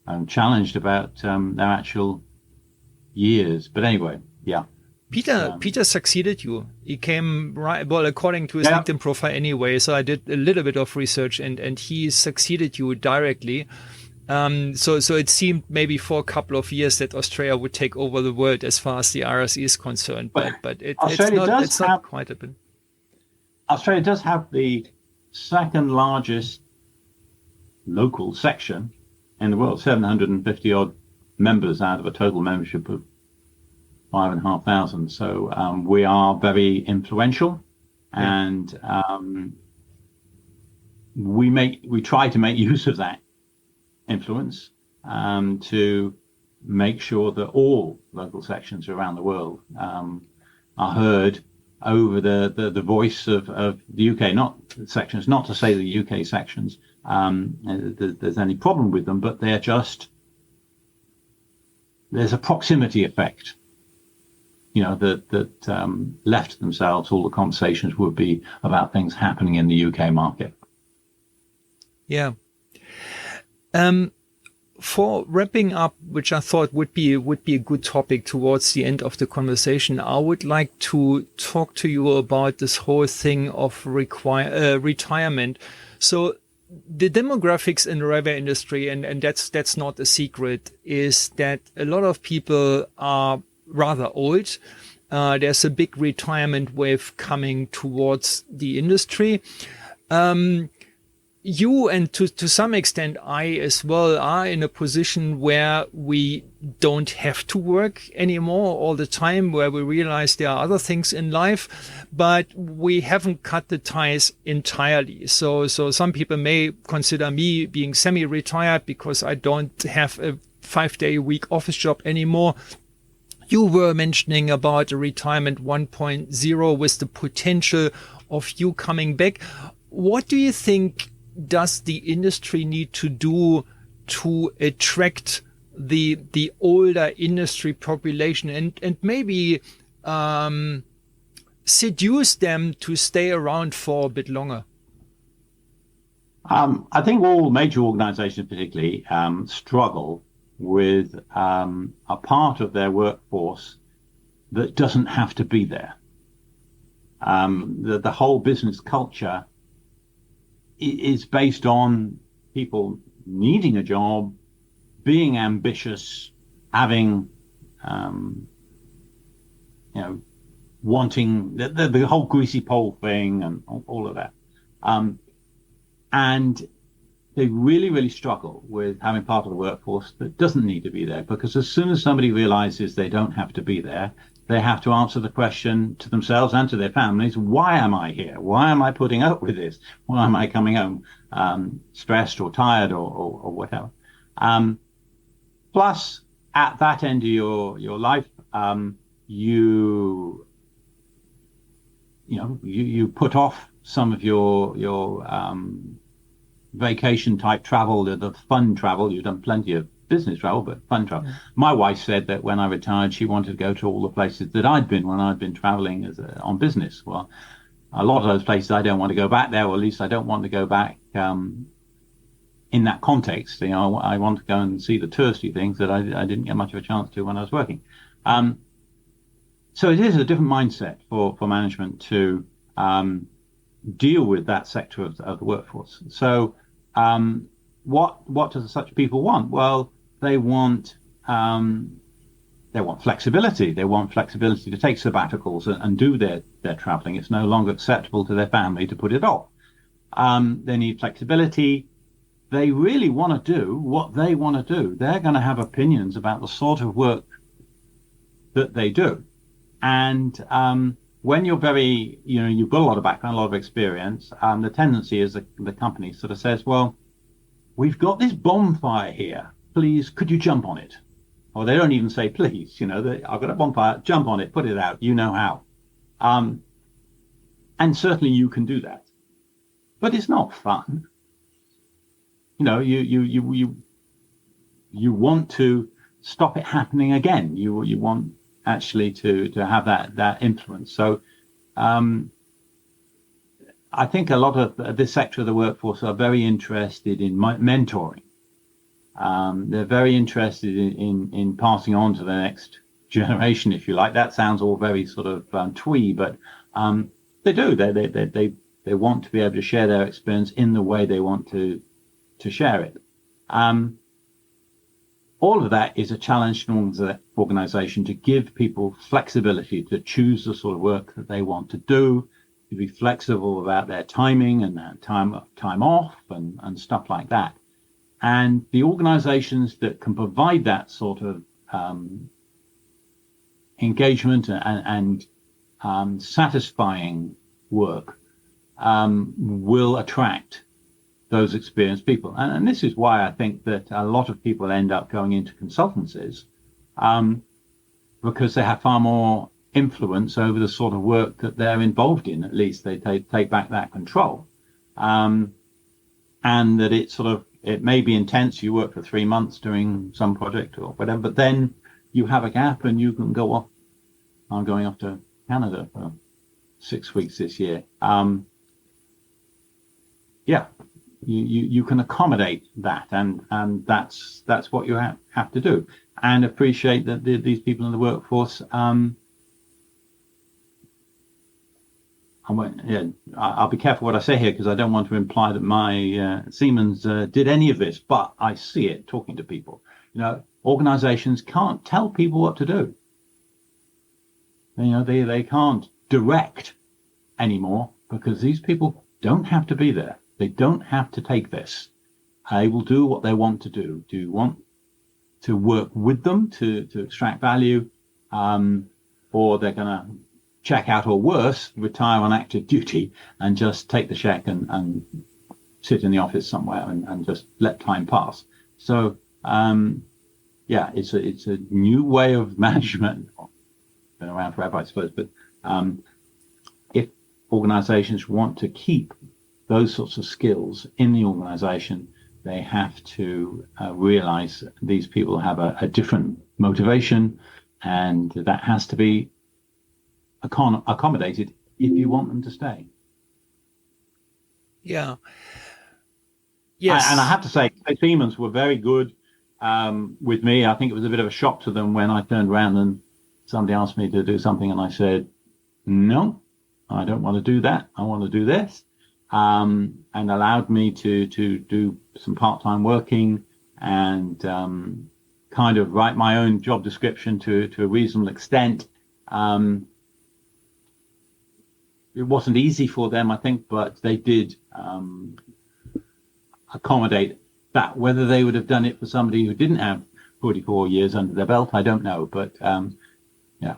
I'm challenged about their actual years, but anyway, yeah. Peter succeeded you. He came according to his LinkedIn profile anyway. So I did a little bit of research, and he succeeded you directly. So it seemed maybe for a couple of years that Australia would take over the world as far as the IRSE is concerned, but it's not quite a bit. Australia does have the second largest local section in the world, 750 odd members out of a total membership of 5,500. So we are very influential, and we try to make use of that influence to make sure that all local sections around the world are heard over the voice of the UK, not sections, not to say the UK sections there's any problem with them, but they're just, there's a proximity effect, that left to themselves, all the conversations would be about things happening in the UK market. Yeah. For wrapping up, which I thought would be a good topic towards the end of the conversation, I would like to talk to you about this whole thing of retirement. So the demographics in the railway industry, and that's not a secret, is that a lot of people are rather old. There's a big retirement wave coming towards the industry. You, and to some extent I as well, are in a position where we don't have to work anymore all the time, where we realize there are other things in life, but we haven't cut the ties entirely. So some people may consider me being semi-retired because I don't have a 5-day-a-week office job anymore. You were mentioning about a retirement 1.0 with the potential of you coming back. What do you think does the industry need to do to attract the older industry population and maybe seduce them to stay around for a bit longer? I think all major organizations particularly struggle with a part of their workforce that doesn't have to be there. The whole business culture is based on people needing a job, being ambitious, having, wanting the whole greasy pole thing and all of that. And they really, really struggle with having part of the workforce that doesn't need to be there, because as soon as somebody realizes they don't have to be there, they have to answer the question to themselves and to their families, why am I here? Why am I putting up with this? Why am I coming home stressed or tired or whatever? Plus, at that end of your life, you put off some of your vacation type travel, the fun travel. You've done plenty of business travel, but fun travel. My wife said that when I retired, she wanted to go to all the places that I'd been when I'd been traveling on business. Well, a lot of those places I don't want to go back there, or at least I don't want to go back in that context. I want to go and see the touristy things that I didn't get much of a chance to when I was working. So it is a different mindset for management to deal with that sector of the workforce. So what do such people want? Well, they want flexibility. They want flexibility to take sabbaticals and do their traveling. It's no longer acceptable to their family to put it off. They need flexibility. They really want to do what they want to do. They're going to have opinions about the sort of work that they do. And when you're you've got a lot of background, a lot of experience, the tendency is the company sort of says, well, we've got this bonfire here. Please, could you jump on it? Or they don't even say, please, I've got a bonfire, jump on it, put it out, you know how. And certainly you can do that. But it's not fun. You want to stop it happening again. You want actually to have that influence. So I think a lot of this sector of the workforce are very interested in mentoring. They're very interested in passing on to the next generation, if you like. That sounds all very sort of twee, but they do. They want to be able to share their experience in the way they want to share it. All of that is a challenge to an organization to give people flexibility to choose the sort of work that they want to do, to be flexible about their timing and their time off and stuff like that. And the organizations that can provide that sort of engagement and satisfying work will attract those experienced people. And this is why I think that a lot of people end up going into consultancies, because they have far more influence over the sort of work that they're involved in. At least they take back that control. And that it may be intense. You work for 3 months doing some project or whatever, but then you have a gap and you can go off. I'm going off to Canada for 6 weeks this year. You can accommodate that, and that's what you have to do, and appreciate that these people in the workforce. I'll be careful what I say here because I don't want to imply that my Siemens did any of this, but I see it talking to people. Organizations can't tell people what to do. They can't direct anymore because these people don't have to be there. They don't have to take this. They will do what they want to do. Do you want to work with them to extract value, or they're going to check out, or worse, retire on active duty and just take the check and sit in the office somewhere and just let time pass. So, it's a new way of management. Been around forever, I suppose, but if organizations want to keep those sorts of skills in the organization, they have to realize these people have a different motivation, and that has to be accommodated if you want them to stay. Yeah. Yes. And I have to say, Siemens were very good with me. I think it was a bit of a shock to them when I turned around and somebody asked me to do something, and I said, no, I don't want to do that. I want to do this. And allowed me to do some part-time working and kind of write my own job description to a reasonable extent. It wasn't easy for them, I think, but they did accommodate that. Whether they would have done it for somebody who didn't have 44 years under their belt, I don't know. But yeah.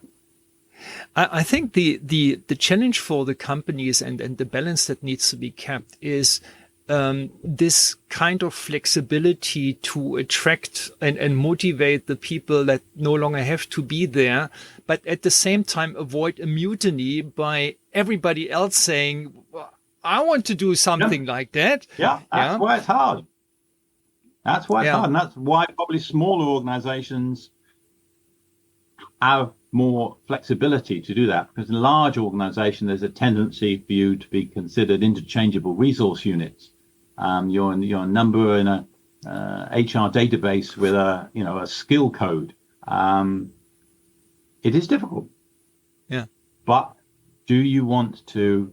I think the challenge for the companies and the balance that needs to be kept is this kind of flexibility to attract and motivate the people that no longer have to be there, but at the same time avoid a mutiny by everybody else saying, well, I want to do something like that. Yeah, that's why it's hard. That's why it's Yeah. hard, and that's why probably smaller organizations have more flexibility to do that. Because in a large organization, there's a tendency for you to be considered interchangeable resource units. You're a number in a HR database with a skill code. It is difficult. Yeah. But do you want to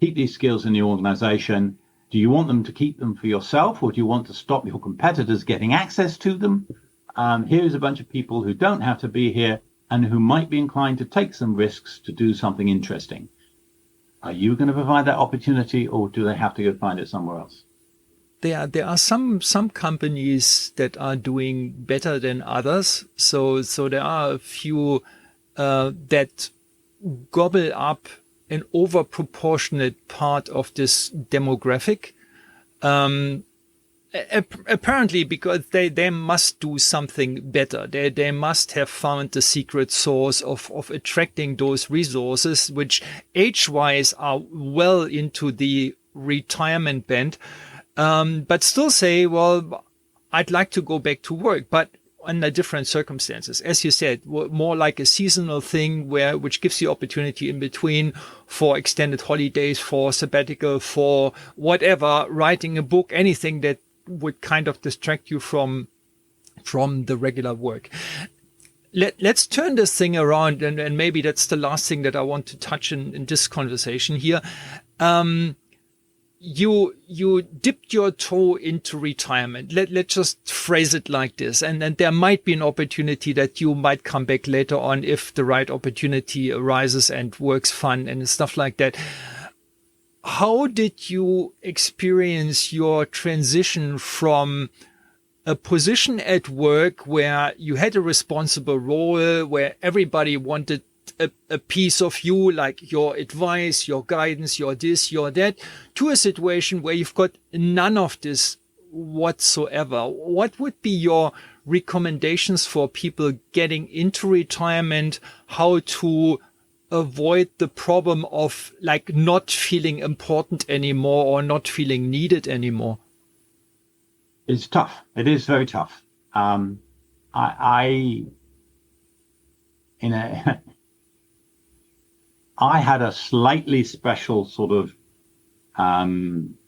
keep these skills in the organization? Do you want them to keep them for yourself, or do you want to stop your competitors getting access to them? Here's a bunch of people who don't have to be here and who might be inclined to take some risks to do something interesting. Are you going to provide that opportunity, or do they have to go find it somewhere else? There are some companies that are doing better than others. So there are a few that gobble up an overproportionate part of this demographic. Apparently, because they must do something better. They must have found the secret source of attracting those resources, which age-wise are well into the retirement band. But still say, well, I'd like to go back to work, but under different circumstances. As you said, more like a seasonal thing which gives you opportunity in between for extended holidays, for sabbatical, for whatever, writing a book, anything that would kind of distract you from the regular work. Let's turn this thing around, and maybe that's the last thing that I want to touch in this conversation here. You dipped your toe into retirement. Let's just phrase it like this. And then there might be an opportunity that you might come back later on if the right opportunity arises and works fun and stuff like that. How did you experience your transition from a position at work where you had a responsible role, where everybody wanted a piece of you, like your advice, your guidance, your this, your that, to a situation where you've got none of this whatsoever? What would be your recommendations for people getting into retirement? How to avoid the problem of like not feeling important anymore or not feeling needed anymore? It's tough. It is very tough. I had a slightly special sort of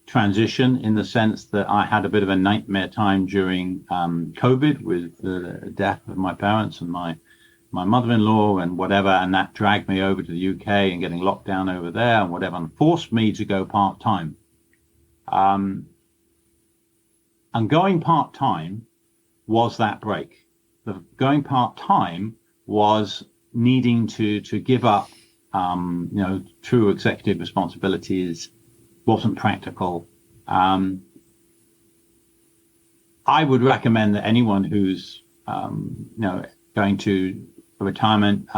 transition, in the sense that I had a bit of a nightmare time during COVID, with the death of my parents and my mother-in-law and whatever, and that dragged me over to the UK and getting locked down over there and whatever, and forced me to go part-time. And going part-time was that break. Going part-time was needing to give up true executive responsibilities. Wasn't practical. I would recommend that anyone who's going to retirement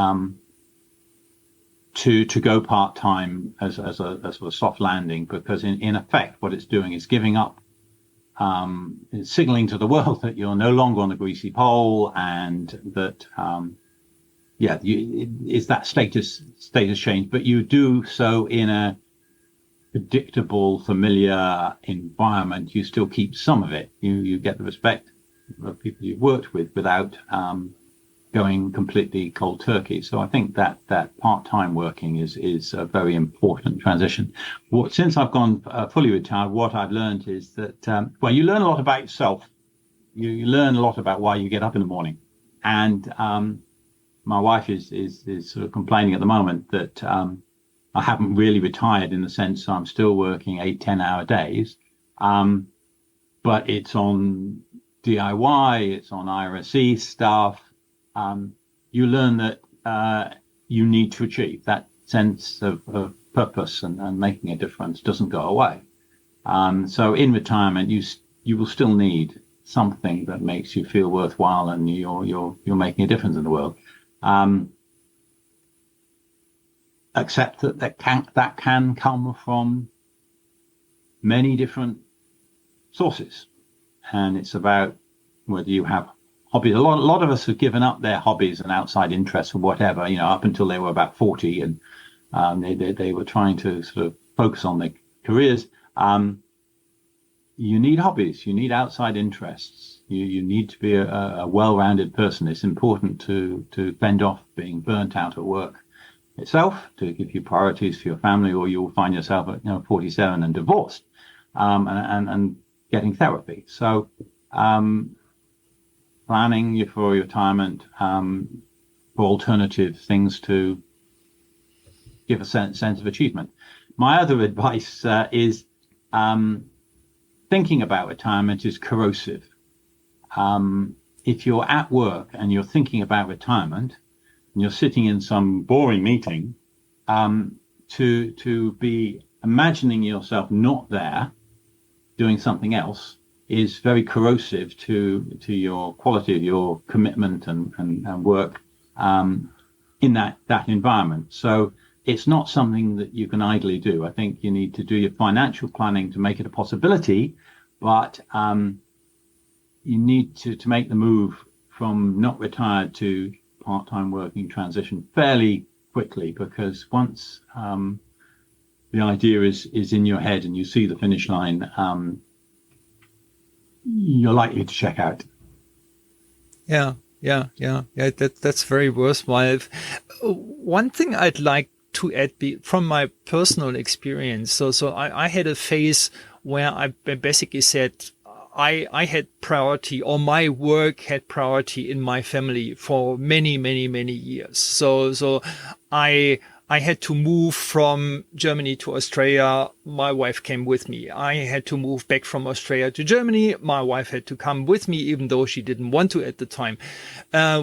to go part-time as a soft landing, because in effect what it's doing is giving up, it's signaling to the world that you're no longer on the greasy pole, and that it's that status change, but you do so in a predictable, familiar environment. You still keep some of it. You get the respect of people you've worked with without going completely cold turkey. So I think that part-time working is a very important transition. Since I've gone fully retired, what I've learned is that you learn a lot about yourself. You learn a lot about why you get up in the morning, and my wife is sort of complaining at the moment that I haven't really retired, in the sense I'm still working 8-10 hour days, but it's on DIY, it's on IRSE stuff. You learn that you need to achieve that sense of purpose, and making a difference doesn't go away. So in retirement, you will still need something that makes you feel worthwhile, and you're making a difference in the world. Accept that can come from many different sources, and it's about whether you have hobbies. A lot of us have given up their hobbies and outside interests or whatever, up until they were about 40, and they were trying to sort of focus on their careers. you need hobbies, you need outside interests, you need to be a well-rounded person. It's important to fend off being burnt out at work itself, to give you priorities for your family, or you'll find yourself at 47 and divorced, and getting therapy. So planning for retirement, for alternative things to give a sense of achievement. My other advice is thinking about retirement is corrosive. If you're at work and you're thinking about retirement and you're sitting in some boring meeting, to be imagining yourself not there doing something else is very corrosive to your quality of your commitment and work in that environment. So it's not something that you can idly do. I think you need to do your financial planning to make it a possibility, but you need to make the move from not retired to part-time working transition fairly quickly, because once the idea is in your head and you see the finish line, you're likely to check out. Yeah. That's very worthwhile. One thing I'd like to add from my personal experience. So I had a phase where I basically said I had priority, or my work had priority in my family for many years. So I had to move from Germany to Australia. My wife came with me. I had to move back from Australia to Germany. My wife had to come with me, even though she didn't want to at the time.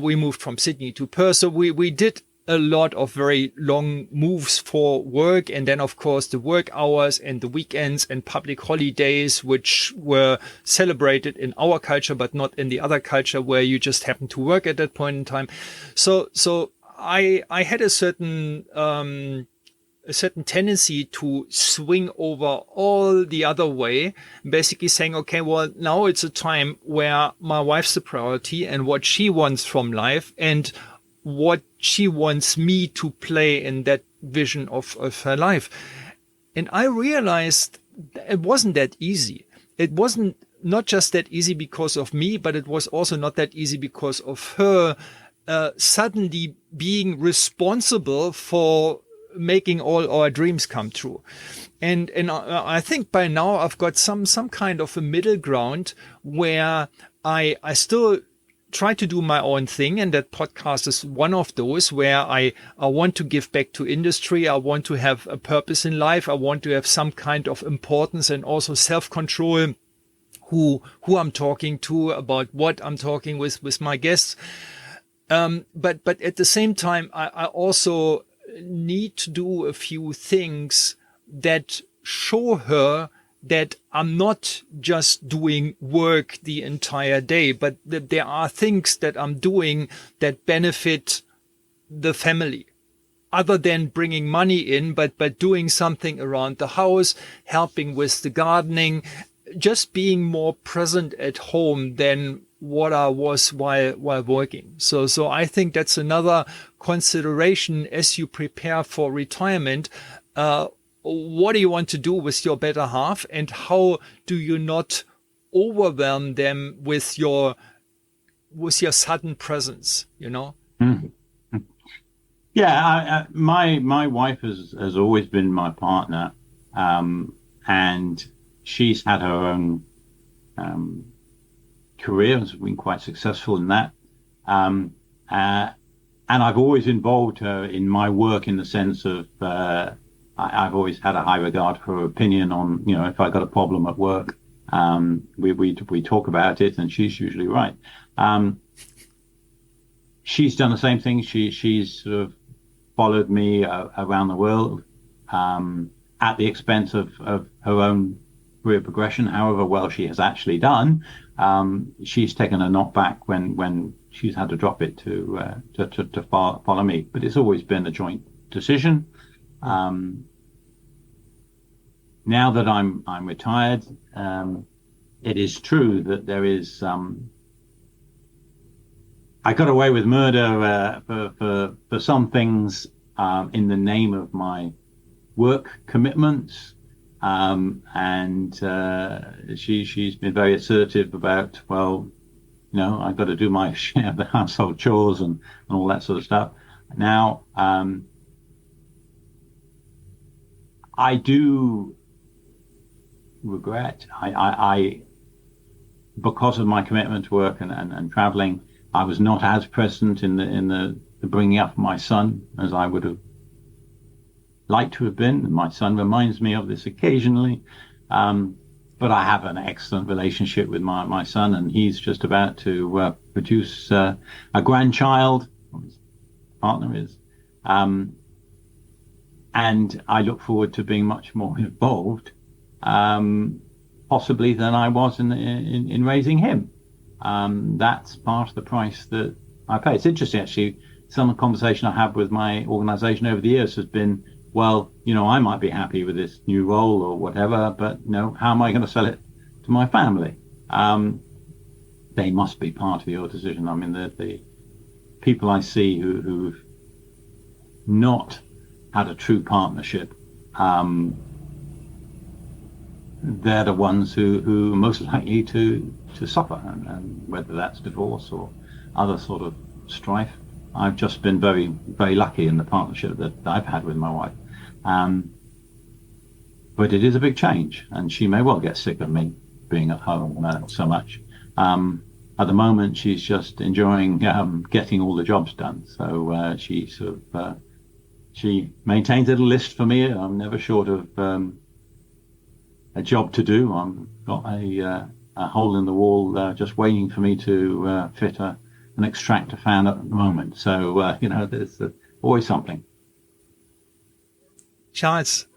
We moved from Sydney to Perth. So we did a lot of very long moves for work. And then, of course, the work hours and the weekends and public holidays, which were celebrated in our culture, but not in the other culture where you just happen to work at that point in time. So I had a certain tendency to swing over all the other way, basically saying, okay, well, now it's a time where my wife's the priority and what she wants from life and what she wants me to play in that vision of her life. And I realized it wasn't that easy. It wasn't not just that easy because of me, but it was also not that easy because of her suddenly being responsible for making all our dreams come true. And I think by now I've got some kind of a middle ground where I still try to do my own thing. And that podcast is one of those where I want to give back to industry. I want to have a purpose in life. I want to have some kind of importance and also self-control who I'm talking to, about what I'm talking with my guests. But at the same time, I also need to do a few things that show her that I'm not just doing work the entire day, but that there are things that I'm doing that benefit the family, other than bringing money in, but doing something around the house, helping with the gardening, just being more present at home than what I was while working. So I think that's another consideration as you prepare for retirement. What do you want to do with your better half, and how do you not overwhelm them with your sudden presence? Mm. Yeah, my wife has always been my partner, and she's had her own career, has been quite successful in that. And I've always involved her in my work in the sense of I've always had a high regard for her opinion on, if I got a problem at work, we talk about it, and she's usually right. She's done the same thing. She's sort of followed me around the world at the expense of her own career progression. However well she has actually done, she's taken a knockback when she's had to drop it to follow me. But it's always been a joint decision. Now that I'm retired, it is true that there is I got away with murder for some things in the name of my work commitments. And she's been very assertive about, well, I've got to do my share of the household chores and all that sort of stuff. Now, I do regret, I because of my commitment to work and traveling, I was not as present in the bringing up of my son as I would have liked to have been. My son reminds me of this occasionally. But I have an excellent relationship with my son, and he's just about to produce a grandchild. His partner is. And I look forward to being much more involved, possibly than I was in raising him. That's part of the price that I pay. It's interesting, actually. Some of the conversation I have with my organization over the years has been, well, I might be happy with this new role or whatever, but how am I going to sell it to my family? They must be part of your decision. I mean, the people I see who've not had a true partnership, they're the ones who are most likely to suffer, and whether that's divorce or other sort of strife. I've just been very, very lucky in the partnership that I've had with my wife. But it is a big change, and she may well get sick of me being at home so much. At the moment, she's just enjoying getting all the jobs done. So she sort of she maintains a little list for me. I'm never short of a job to do. I've got a hole in the wall just waiting for me to fit an extractor fan at the moment. So there's always something. Charles,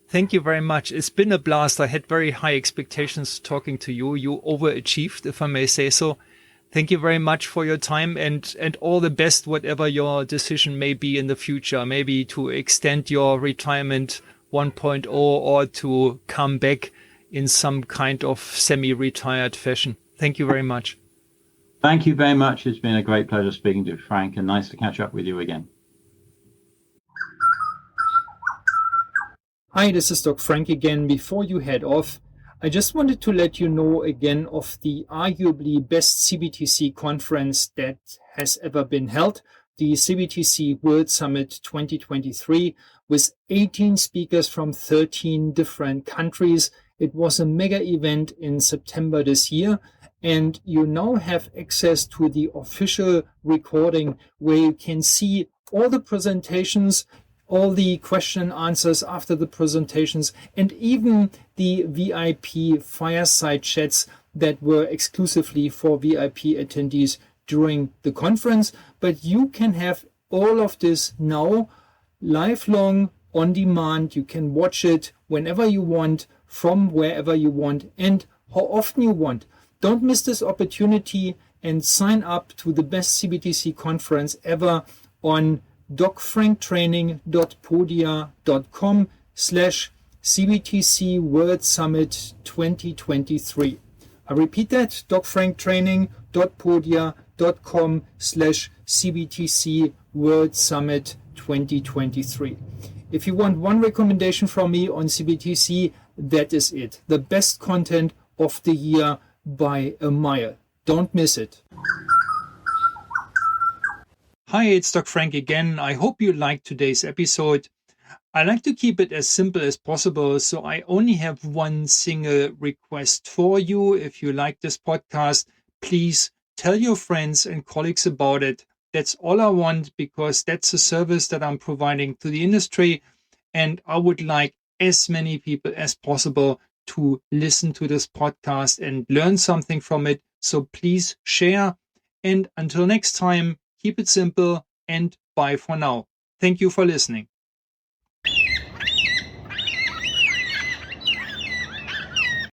thank you very much. It's been a blast. I had very high expectations talking to you. You overachieved, if I may say so. Thank you very much for your time and all the best, whatever your decision may be in the future, maybe to extend your retirement 1.0 or to come back in some kind of semi-retired fashion. Thank you very much. Thank you very much. It's been a great pleasure speaking to Frank, and nice to catch up with you again. Hi, this is Doc Frank again. Before you head off, I just wanted to let you know again of the arguably best CBTC conference that has ever been held, the CBTC World Summit 2023, with 18 speakers from 13 different countries. It was a mega event in September this year, and you now have access to the official recording where you can see all the presentations, all the question and answers after the presentations, and even the VIP fireside chats that were exclusively for VIP attendees during the conference. But you can have all of this now lifelong on demand. You can watch it whenever you want, from wherever you want, and how often you want. Don't miss this opportunity and sign up to the best CBTC conference ever on docfranktraining.podia.com/CBTC World Summit 2023. I repeat that, docfranktraining.podia.com/CBTC World Summit 2023. If you want one recommendation from me on CBTC, that is it. The best content of the year by a mile. Don't miss it. Hi, it's Doc Frank again. I hope you liked today's episode. I like to keep it as simple as possible, so I only have one single request for you. If you like this podcast, please tell your friends and colleagues about it. That's all I want, because that's a service that I'm providing to the industry, and I would like as many people as possible to listen to this podcast and learn something from it. So please share. And until next time, keep it simple and bye for now. Thank you for listening.